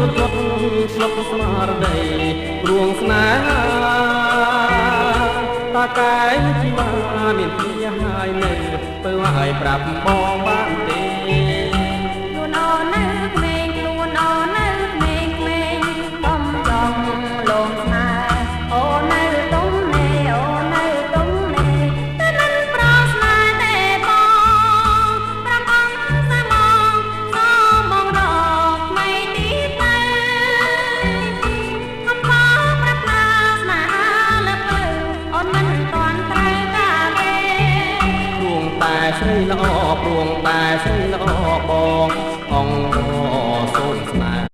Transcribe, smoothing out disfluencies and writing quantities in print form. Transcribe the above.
រត់ស្លុកស្មារតីរួងស្នេហាតាកែជីវ៉ាមានពីហើយនៅទៅឲ្យប្រាប់បងបានទេខ្លួនអូននៅក្មេងខ្លួនអូននៅក្មេងក្មេងកំចង់លងស្នេហ៍អូននៅទុំនេអូននៅទុំនេតែមិនប្រស្នេហ៍ទេបងប្រំអង្គសាមងសូមបងរកไม่ទីទៅកំផប្រាប់ណាស្នេហាលើកលើអូនមិនតាន់ត្រូវការទេព្រួងតែស្រីល្អព្រួងតែស្រីល្អបងអង្គសូមស្នេ